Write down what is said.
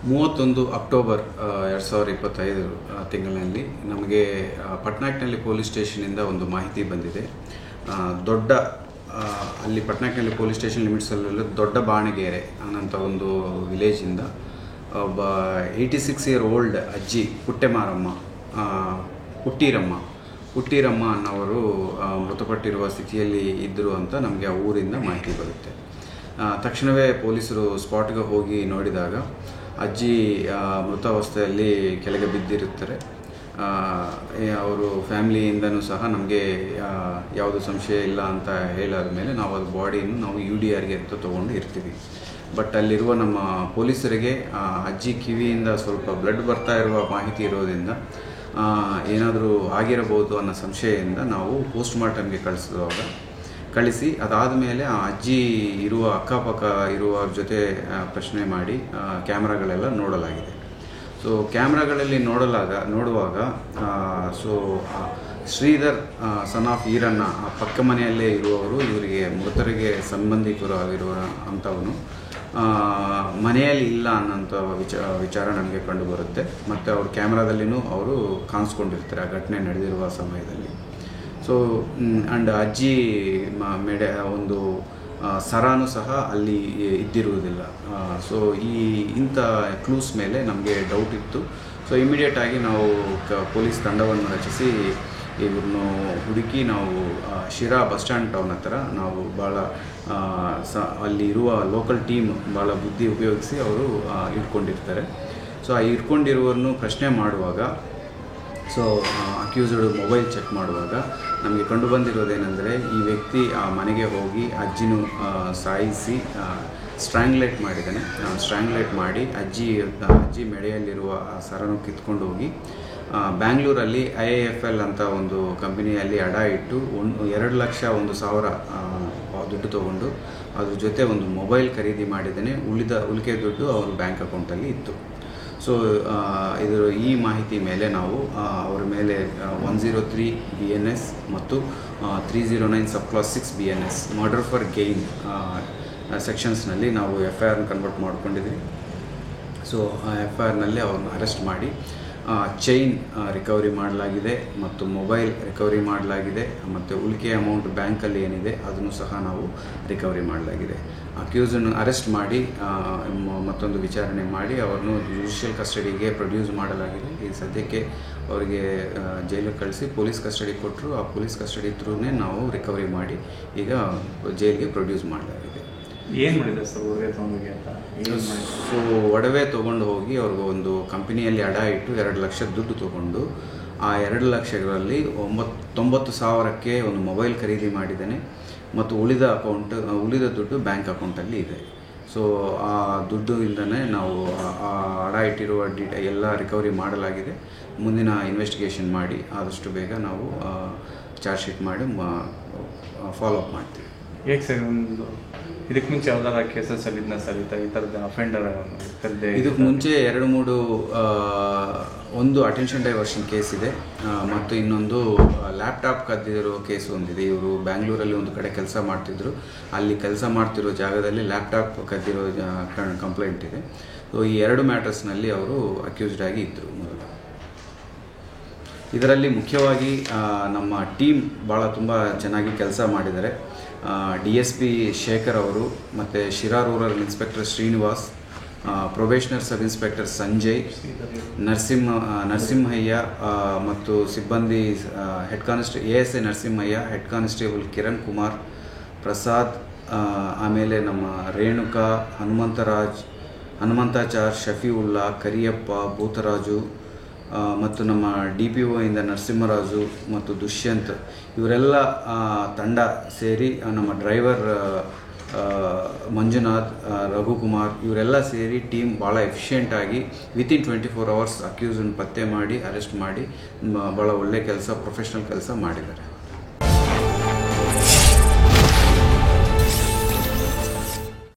31 October 2025 ತಿಂಗಳಿನಲ್ಲಿ ನಮಗೆ ಪಟ್ನಾಯಕ್ನಲ್ಲಿ police ಸ್ಟೇಷನಿಂದ ಒಂದು ಮಾಹಿತಿ ಬಂದಿದೆ. ದೊಡ್ಡ ಅಲ್ಲಿ ಪಟ್ನಾಯಕ್ನಲ್ಲಿ ಪೊಲೀಸ್ ಸ್ಟೇಷನ್ ಲಿಮಿಟ್ಸಲ್ಲಿ ದೊಡ್ಡ ಬಾಣಗೆರೆ ಅನ್ನೋಂಥ ಒಂದು ವಿಲೇಜಿಂದ ಒಬ್ಬ 86 ಇಯರ್ ಓಲ್ಡ್ ಅಜ್ಜಿ ಹುಟ್ಟಿರಮ್ಮ ಅನ್ನೋರು ಮೃತಪಟ್ಟಿರುವ ಸ್ಥಿತಿಯಲ್ಲಿ ಇದ್ದರು ಅಂತ ನಮಗೆ ಆ ಊರಿಂದ ಮಾಹಿತಿ ಬರುತ್ತೆ. ತಕ್ಷಣವೇ ಪೊಲೀಸರು ಸ್ಪಾಟ್ಗೆ ಹೋಗಿ ನೋಡಿದಾಗ ಅಜ್ಜಿ ಮೃತಾವಸ್ಥೆಯಲ್ಲಿ ಕೆಳಗೆ ಬಿದ್ದಿರುತ್ತಾರೆ. ಅವರು ಫ್ಯಾಮಿಲಿಯಿಂದನೂ ಸಹ ನಮಗೆ ಯಾವುದು ಸಂಶಯ ಇಲ್ಲ ಅಂತ ಹೇಳಾದ ಮೇಲೆ ನಾವು ಅದು ಬಾಡಿಯನ್ನು ನಾವು UDRಗೆ ಅಂತ ತೊಗೊಂಡು ಇರ್ತೀವಿ. ಬಟ್ ಅಲ್ಲಿರುವ ನಮ್ಮ ಪೊಲೀಸರಿಗೆ ಅಜ್ಜಿ ಕಿವಿಯಿಂದ ಸ್ವಲ್ಪ ಬ್ಲಡ್ ಬರ್ತಾ ಇರುವ ಮಾಹಿತಿ ಇರೋದ್ರಿಂದ ಏನಾದರೂ ಆಗಿರಬಹುದು ಅನ್ನೋ ಸಂಶಯದಿಂದ ನಾವು ಪೋಸ್ಟ್ ಮಾರ್ಟಮ್ಗೆ ಕಳಿಸಿ ಅದಾದ ಮೇಲೆ ಆ ಅಜ್ಜಿ ಇರುವ ಅಕ್ಕಪಕ್ಕ ಇರುವವ್ರ ಜೊತೆ ಪ್ರಶ್ನೆ ಮಾಡಿ ಕ್ಯಾಮ್ರಾಗಳೆಲ್ಲ ನೋಡಲಾಗಿದೆ. ಸೊ ಕ್ಯಾಮ್ರಾಗಳಲ್ಲಿ ನೋಡುವಾಗ ಶ್ರೀಧರ್ ಸನ್ ಆಫ್ ಈರಣ್ಣ ಪಕ್ಕ ಮನೆಯಲ್ಲೇ ಇರುವವರು, ಇವರಿಗೆ ಮೃತರಿಗೆ ಸಂಬಂಧಿಕರು ಆಗಿರುವ ಅಂಥವನು ಮನೆಯಲ್ಲಿ ಇಲ್ಲ ಅನ್ನೋಂಥ ವಿಚಾರ ನಮಗೆ ಕಂಡುಬರುತ್ತೆ. ಮತ್ತು ಅವ್ರ ಕ್ಯಾಮ್ರಾದಲ್ಲಿನೂ ಅವರು ಕಾಣಿಸ್ಕೊಂಡಿರ್ತಾರೆ ಆ ಘಟನೆ ನಡೆದಿರುವ ಸಮಯದಲ್ಲಿ. ಸೊ ಆ್ಯಂಡ್ ಅಜ್ಜಿ ಒಂದು ಸರಾನು ಸಹ ಅಲ್ಲಿ ಇದ್ದಿರುವುದಿಲ್ಲ. ಸೊ ಇಂಥ ಕ್ಲೂಸ್ ಮೇಲೆ ನಮಗೆ ಡೌಟ್ ಇತ್ತು. ಸೊ ಇಮಿಡಿಯೇಟಾಗಿ ನಾವು ಪೊಲೀಸ್ ತಂಡವನ್ನು ರಚಿಸಿ ಇವ್ರನ್ನು ಹುಡುಕಿ ನಾವು ಶಿರಾ ಬಸ್ ಸ್ಟ್ಯಾಂಡ್ ಟೌನ್ ಹತ್ರ ನಾವು ಭಾಳ ಅಲ್ಲಿ ಇರುವ ಲೋಕಲ್ ಟೀಮ್ ಭಾಳ ಬುದ್ಧಿ ಉಪಯೋಗಿಸಿ ಅವರು ಇಟ್ಕೊಂಡಿರ್ತಾರೆ. ಸೊ ಆ ಇಟ್ಕೊಂಡಿರುವವರನ್ನು ಪ್ರಶ್ನೆ ಮಾಡುವಾಗ ಅಕ್ಯೂಸ್ಡ್ ಮೊಬೈಲ್ ಚೆಕ್ ಮಾಡುವಾಗ ನಮಗೆ ಕಂಡುಬಂದಿರೋದೇನೆಂದರೆ ಈ ವ್ಯಕ್ತಿ ಆ ಮನೆಗೆ ಹೋಗಿ ಅಜ್ಜಿನೂ ಸಾಯಿಸಿ ಸ್ಟ್ರ್ಯಾಂಗ್ಲೇಟ್ ಮಾಡಿದ್ದಾನೆ. ಸ್ಟ್ರ್ಯಾಂಗ್ಲೇಟ್ ಮಾಡಿ ಅಜ್ಜಿ ಮೆಡೆಯಲ್ಲಿರುವ ಸರನ್ನು ಕಿತ್ಕೊಂಡು ಹೋಗಿ ಬ್ಯಾಂಗ್ಳೂರಲ್ಲಿ IIFL ಅಂತ ಒಂದು ಕಂಪನಿಯಲ್ಲಿ ಅಡ ಇಟ್ಟು 2,01,000 ದುಡ್ಡು ತೊಗೊಂಡು ಅದ್ರ ಜೊತೆ ಒಂದು ಮೊಬೈಲ್ ಖರೀದಿ ಮಾಡಿದ್ದಾನೆ. ಉಳಿಕೆ ದುಡ್ಡು ಅವ್ರ ಬ್ಯಾಂಕ್ ಅಕೌಂಟಲ್ಲಿ ಇತ್ತು. ಸೊ ಈ ಮಾಹಿತಿ ಮೇಲೆ ನಾವು ಅವರ ಮೇಲೆ 103 BNS ಮತ್ತು 309 subclause 6 BNS murder for gain ಸೆಕ್ಷನ್ಸ್ನಲ್ಲಿ ನಾವು FIR ಕನ್ವರ್ಟ್ ಮಾಡ್ಕೊಂಡಿದ್ವಿ. ಸೊ ಆ FIRನಲ್ಲಿ ಅವ್ರನ್ನ ಅರೆಸ್ಟ್ ಮಾಡಿ ಚೈನ್ ರಿಕವರಿ ಮಾಡಲಾಗಿದೆ ಮತ್ತು ಮೊಬೈಲ್ ರಿಕವರಿ ಮಾಡಲಾಗಿದೆ ಮತ್ತು ಉಳಿಕೆ ಅಮೌಂಟ್ ಬ್ಯಾಂಕಲ್ಲಿ ಏನಿದೆ ಅದನ್ನು ಸಹ ನಾವು ರಿಕವರಿ ಮಾಡಲಾಗಿದೆ. ಅಕ್ಯೂಸನ್ನು ಅರೆಸ್ಟ್ ಮಾಡಿ ಮತ್ತೊಂದು ವಿಚಾರಣೆ ಮಾಡಿ ಅವ್ರನ್ನು ಜುಡಿಷಿಯಲ್ ಕಸ್ಟಡಿಗೆ ಪ್ರೊಡ್ಯೂಸ್ ಮಾಡಲಾಗಿದೆ. ಈ ಸದ್ಯಕ್ಕೆ ಅವರಿಗೆ ಜೈಲಿಗೆ ಕಳಿಸಿ ಪೊಲೀಸ್ ಕಸ್ಟಡಿ ಕೊಟ್ಟರು. ಆ ಪೊಲೀಸ್ ಕಸ್ಟಡಿ ಥ್ರೂನೇ ನಾವು ರಿಕವರಿ ಮಾಡಿ ಈಗ ಜೈಲಿಗೆ ಪ್ರೊಡ್ಯೂಸ್ ಮಾಡಲಾಗಿದೆ. ಏನು ಮಾಡಿದೆ ಸರ್ ಒಡವೆ ತೊಗೊಂಡೋಗಿ ಅಂತ? ಸೊ ಒಡವೆ ತೊಗೊಂಡು ಹೋಗಿ ಅವ್ರಿಗೆ ಒಂದು ಕಂಪನಿಯಲ್ಲಿ ಅಡ ಇಟ್ಟು 2 ಲಕ್ಷ ದುಡ್ಡು ತೊಗೊಂಡು ಆ 2 ಲಕ್ಷಗಳಲ್ಲಿ 90,000ಕ್ಕೆ ಒಂದು ಮೊಬೈಲ್ ಖರೀದಿ ಮಾಡಿದ್ದಾನೆ ಮತ್ತು ಉಳಿದ ದುಡ್ಡು ಬ್ಯಾಂಕ್ ಅಕೌಂಟಲ್ಲಿ ಇದೆ. ಸೊ ಆ ದುಡ್ಡಿಂದನೇ ನಾವು ಆ ಅಡ ಇಟ್ಟಿರುವ ಎಲ್ಲ ರಿಕವರಿ ಮಾಡಲಾಗಿದೆ. ಮುಂದಿನ ಇನ್ವೆಸ್ಟಿಗೇಷನ್ ಮಾಡಿ ಆದಷ್ಟು ಬೇಗ ನಾವು ಚಾರ್ಜ್ ಶೀಟ್ ಮಾಡಿ ಫಾಲೋಅಪ್ ಮಾಡ್ತೀವಿ. ಹೇಗೆ ಸರ್ ಇದಕ್ಕೆ ಮುಂಚೆ ಯಾವ್ದಾರ ಕೇಸಸಲ್ಲಿ ಇದನ್ನ ಸರ್ ಈ ಥರದ ಅಫೆಂಡರ್ ಇದಕ್ಕೆ ಮುಂಚೆ 2-3 ಒಂದು ಅಟೆನ್ಷನ್ ಡೈವರ್ಷನ್ ಕೇಸ್ ಇದೆ ಮತ್ತು ಇನ್ನೊಂದು ಲ್ಯಾಪ್ಟಾಪ್ ಕದ್ದಿರೋ ಕೇಸ್ ಒಂದಿದೆ. ಇವರು ಬ್ಯಾಂಗ್ಳೂರಲ್ಲಿ ಒಂದು ಕಡೆ ಕೆಲಸ ಮಾಡ್ತಿದ್ರು. ಅಲ್ಲಿ ಕೆಲಸ ಮಾಡ್ತಿರೋ ಜಾಗದಲ್ಲಿ ಲ್ಯಾಪ್ಟಾಪ್ ಕದ್ದಿರೋ ಕಂಪ್ಲೇಂಟ್ ಇದೆ. ಸೊ ಈ 2 ಮ್ಯಾಟರ್ಸ್ನಲ್ಲಿ ಅವರು ಅಕ್ಯೂಸ್ಡ್ ಆಗಿ ಇದ್ದರು. ಇದರಲ್ಲಿ ಮುಖ್ಯವಾಗಿ ನಮ್ಮ ಟೀಮ್ ತುಂಬ ಚೆನ್ನಾಗಿ ಕೆಲಸ ಮಾಡಿದ್ದಾರೆ. DSP ಶೇಖರ್ ಅವರು ಮತ್ತು Sira rural inspector Srinivas, probationer sub inspector Sanjay, Narasimhaiah ಮತ್ತು ಸಿಬ್ಬಂದಿ head constable ASI Narasimhaiah, head constable Kiran Kumar, Prasad, ಆಮೇಲೆ ನಮ್ಮ ರೇಣುಕಾ, ಹನುಮಂತಾಚಾರ್, ಶಫೀವುಲ್ಲಾ, ಕರಿಯಪ್ಪ, ಭೂತರಾಜು ಮತ್ತು ನಮ್ಮ DPO ಇಂದ ನರಸಿಂಹರಾಜು ಮತ್ತು ದುಷ್ಯಂತ್ ಇವರೆಲ್ಲ ತಂಡ ಸೇರಿ ನಮ್ಮ ಡ್ರೈವರ್ ಮಂಜುನಾಥ್, ರಘುಕುಮಾರ್ ಇವರೆಲ್ಲ ಸೇರಿ ಟೀಮ್ ಭಾಳ ಎಫಿಷಿಯೆಂಟಾಗಿ ವಿತಿನ್ 24 hours ಅಕ್ಯೂಸನ್ನು ಪತ್ತೆ ಮಾಡಿ ಅರೆಸ್ಟ್ ಮಾಡಿ ಭಾಳ ಒಳ್ಳೆ ಕೆಲಸ, ಪ್ರೊಫೆಷ್ನಲ್ ಕೆಲಸ ಮಾಡಿದ್ದಾರೆ.